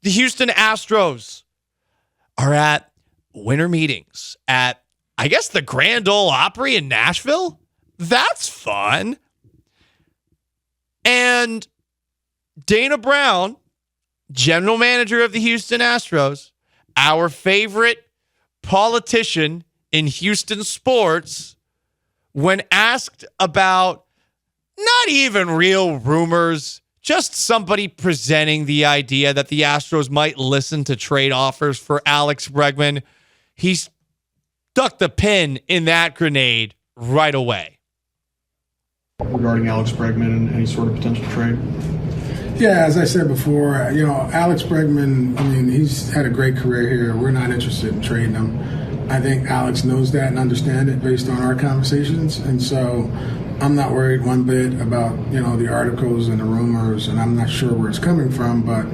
The Houston Astros are at winter meetings at, I guess, the Grand Ole Opry in Nashville. That's fun. And Dana Brown, general manager of the Houston Astros, our favorite politician in Houston sports, when asked about not even real rumors, just somebody presenting the idea that the Astros might listen to trade offers for Alex Bregman, he stuck the pin in that grenade right away. Regarding Alex Bregman and any sort of potential trade? Yeah, as I said before, Alex Bregman, he's had a great career here. We're not interested in trading him. I think Alex knows that and understands it based on our conversations. And so I'm not worried one bit about, the articles and the rumors, and I'm not sure where it's coming from. But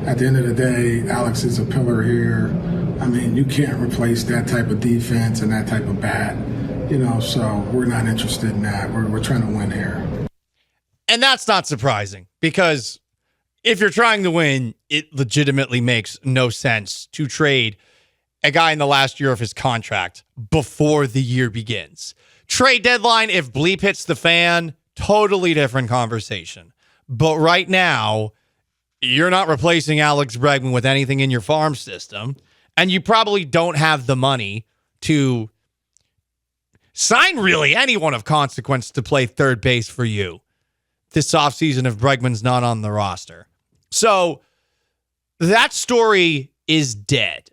at the end of the day, Alex is a pillar here. You can't replace that type of defense and that type of bat. So we're not interested in that. We're trying to win here. And that's not surprising, because if you're trying to win, it legitimately makes no sense to trade a guy in the last year of his contract before the year begins. Trade deadline, if bleep hits the fan, totally different conversation. But right now, you're not replacing Alex Bregman with anything in your farm system, and you probably don't have the money to sign really anyone of consequence to play third base for you this offseason if Bregman's not on the roster. So that story is dead.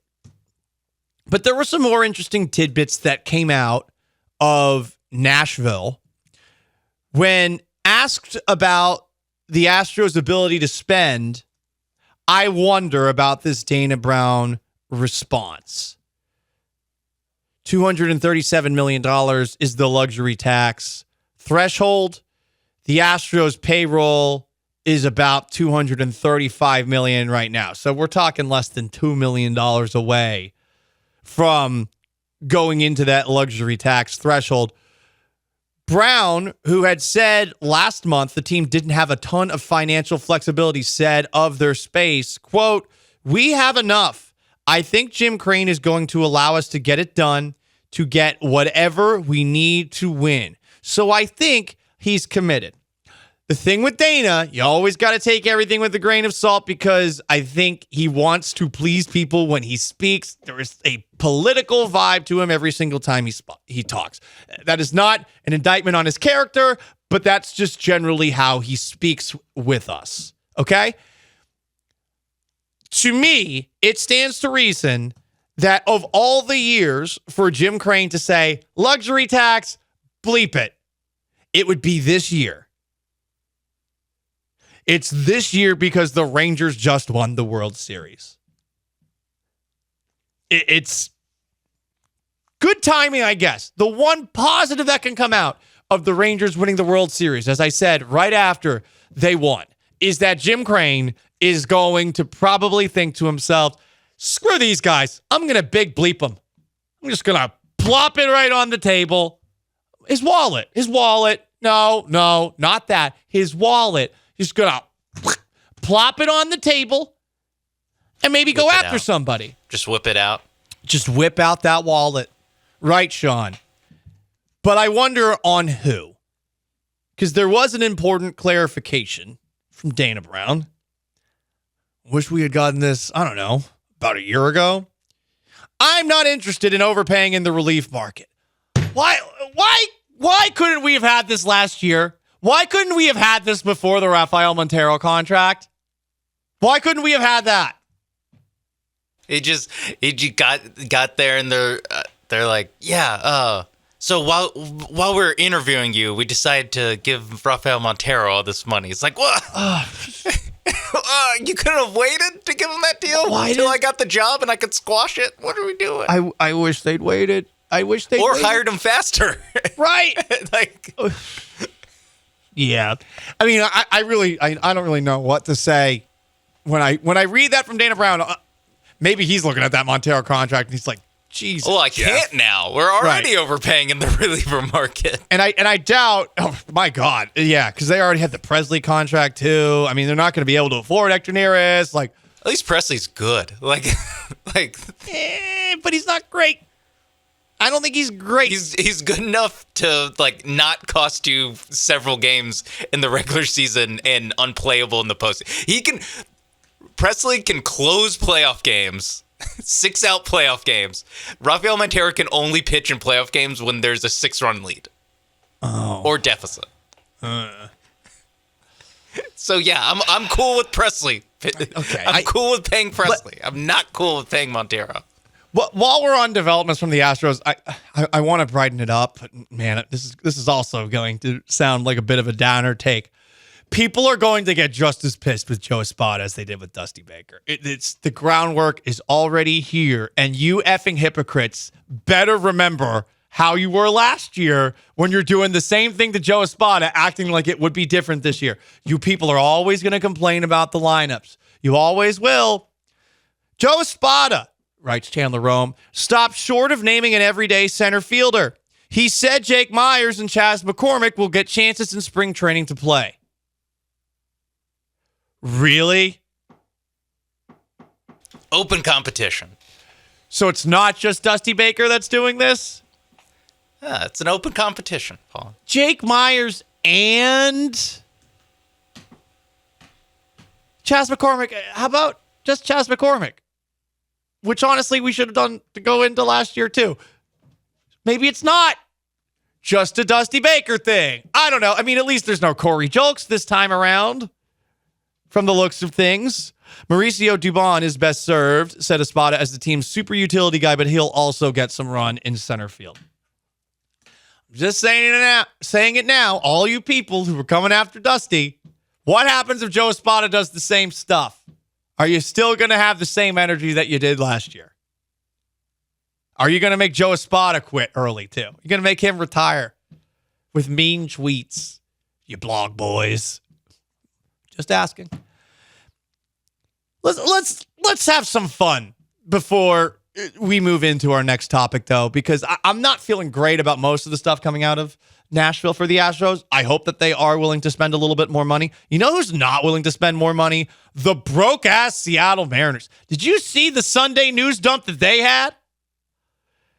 But there were some more interesting tidbits that came out of Nashville when asked about the Astros' ability to spend. I wonder about this Dana Brown response. $237 million is the luxury tax threshold. The Astros payroll is about $235 million right now. So we're talking less than $2 million away from going into that luxury tax threshold. Brown, who had said last month the team didn't have a ton of financial flexibility, said of their space, quote, "We have enough. I think Jim Crane is going to allow us to get it done, to get whatever we need to win. So I think he's committed." The thing with Dana, you always got to take everything with a grain of salt, because I think he wants to please people when he speaks. There is a political vibe to him every single time he talks. That is not an indictment on his character, but that's just generally how he speaks with us. Okay? To me, it stands to reason that of all the years for Jim Crane to say, luxury tax, bleep it, it would be this year. It's this year because the Rangers just won the World Series. It's good timing, I guess. The one positive that can come out of the Rangers winning the World Series, as I said, right after they won, is that Jim Crane is going to probably think to himself, screw these guys. I'm going to big bleep them. I'm just going to plop it right on the table. His wallet. No, not that. His wallet. He's going to plop it on the table and maybe go after somebody. Just whip it out. Just whip out that wallet. Right, Sean. But I wonder on who. Because there was an important clarification from Dana Brown. Wish we had gotten this, I don't know, about a year ago. I'm not interested in overpaying in the relief market. Why couldn't we have had this last year? Why couldn't we have had this before the Rafael Montero contract? Why couldn't we have had that? He just got there and they're like, yeah. So while we're interviewing you, we decided to give Rafael Montero all this money. It's like, what? You couldn't have waited to give him that deal until I got the job and I could squash it. What are we doing? I wish they'd waited. Or hired him faster. Right. Yeah. I mean, I don't really know what to say when I read that from Dana Brown. Maybe he's looking at that Montero contract and he's like, Jesus. Well, I can't now. We're already overpaying in the reliever market. And I doubt, oh my God. Yeah, because they already had the Presley contract too. I mean, they're not going to be able to afford Hector Neris. Like, At least Presley's good. Like, But he's not great. I don't think he's great. he's good enough to like not cost you several games in the regular season and unplayable in the postseason. Presley can close playoff games, 6-out playoff games. Rafael Montero can only pitch in playoff games when there's a 6-run lead. Or deficit. So yeah, I'm cool with Presley. Okay. I'm cool with paying Presley. I'm not cool with paying Montero. Well, while we're on developments from the Astros, I want to brighten it up. But man, this is also going to sound like a bit of a downer take. People are going to get just as pissed with Joe Espada as they did with Dusty Baker. It's the groundwork is already here, and you effing hypocrites better remember how you were last year when you're doing the same thing to Joe Espada, acting like it would be different this year. You people are always going to complain about the lineups. You always will. Joe Espada, writes Chandler Rome, stopped short of naming an everyday center fielder. He said Jake Myers and Chas McCormick will get chances in spring training to play. Really? Open competition. So it's not just Dusty Baker that's doing this? Yeah, it's an open competition, Paul. Jake Myers and Chas McCormick. How about just Chas McCormick? Which honestly we should have done to go into last year too. Maybe it's not just a Dusty Baker thing. I don't know. I mean, at least there's no Corey Julks this time around from the looks of things. Mauricio Dubon is best served, said Espada, as the team's super utility guy, but he'll also get some run in center field. I'm just saying it now, all you people who are coming after Dusty, what happens if Joe Espada does the same stuff? Are you still going to have the same energy that you did last year? Are you going to make Joe Espada quit early too? You're going to make him retire with mean tweets, you blog boys? Just asking. Let's have some fun before we move into our next topic, though, because I'm not feeling great about most of the stuff coming out of Nashville for the Astros. I hope that they are willing to spend a little bit more money. You know who's not willing to spend more money? The broke-ass Seattle Mariners. Did you see the Sunday news dump that they had?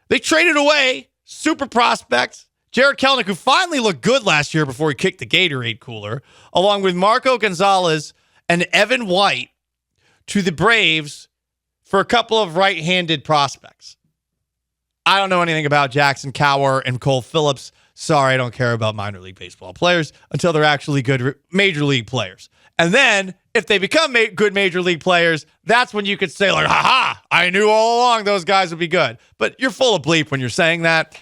They traded away super prospect Jared Kelenic, who finally looked good last year before he kicked the Gatorade cooler, along with Marco Gonzalez and Evan White to the Braves for a couple of right-handed prospects. I don't know anything about Jackson Cower and Cole Phillips. Sorry, I don't care about minor league baseball players until they're actually good major league players. And then, if they become good major league players, that's when you could say, like, ha-ha, I knew all along those guys would be good. But you're full of bleep when you're saying that,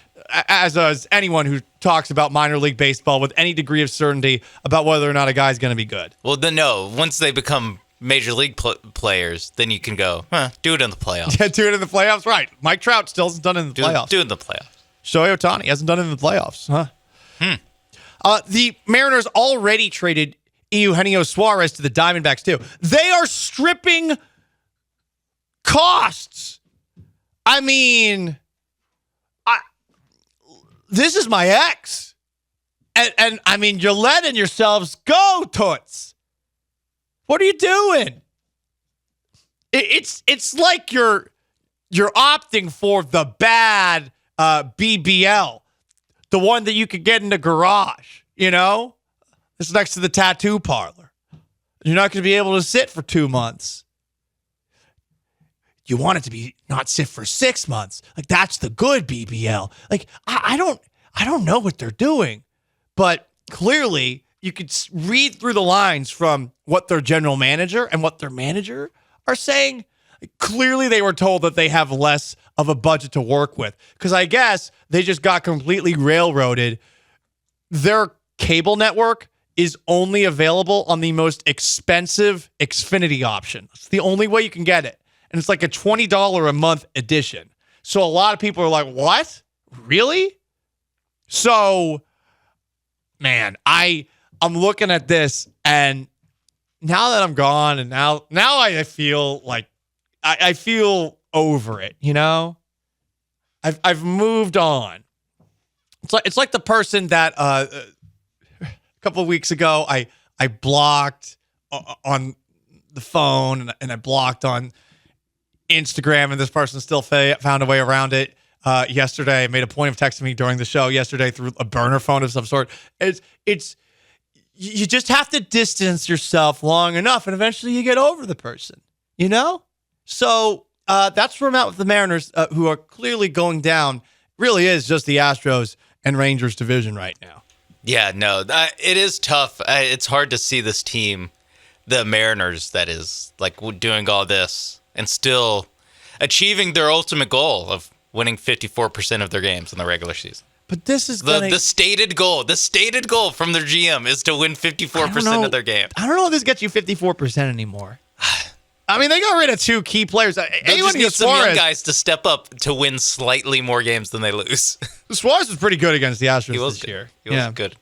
as anyone who talks about minor league baseball with any degree of certainty about whether or not a guy's going to be good. Well, then no. Once they become major league players, then you can go, do it in the playoffs. Yeah, do it in the playoffs, right. Mike Trout still hasn't done it in the playoffs. Do it in the playoffs. Shohei Ohtani hasn't done it in the playoffs, huh? The Mariners already traded Eugenio Suarez to the Diamondbacks, too. They are stripping costs. I mean, this is my ex. And I mean, you're letting yourselves go, Toots. What are you doing? It's like you're opting for the bad BBL, the one that you could get in the garage, you know? It's next to the tattoo parlor. You're not going to be able to sit for 2 months. You want it to be not sit for 6 months. Like, that's the good BBL. Like, I don't know what they're doing, but clearly you could read through the lines from what their general manager and what their manager are saying. Clearly they were told that they have less of a budget to work with, because I guess they just got completely railroaded. Their cable network is only available on the most expensive Xfinity option. It's the only way you can get it. And it's like a $20 a month edition. So a lot of people are like, what? Really? So, man, I'm looking at this, and now that I'm gone, and now I feel like I feel over it, you know? I've moved on. It's like the person that a couple of weeks ago I blocked on the phone and I blocked on Instagram, and this person still found a way around it. Yesterday, I made a point of texting me during the show yesterday through a burner phone of some sort. It's you just have to distance yourself long enough, and eventually you get over the person, you know? So that's where I'm at with the Mariners, who are clearly going down. Really is just the Astros and Rangers division right now. Yeah, no, it is tough. It's hard to see this team, the Mariners, that is, like, doing all this and still achieving their ultimate goal of winning 54% of their games in the regular season. But this is the stated goal. The stated goal from their GM is to win 54% of their games. I don't know if this gets you 54% anymore. I mean, they got rid of 2 key players. They just need some young guys to step up to win slightly more games than they lose. Suarez was pretty good against the Astros He was this year. He was good.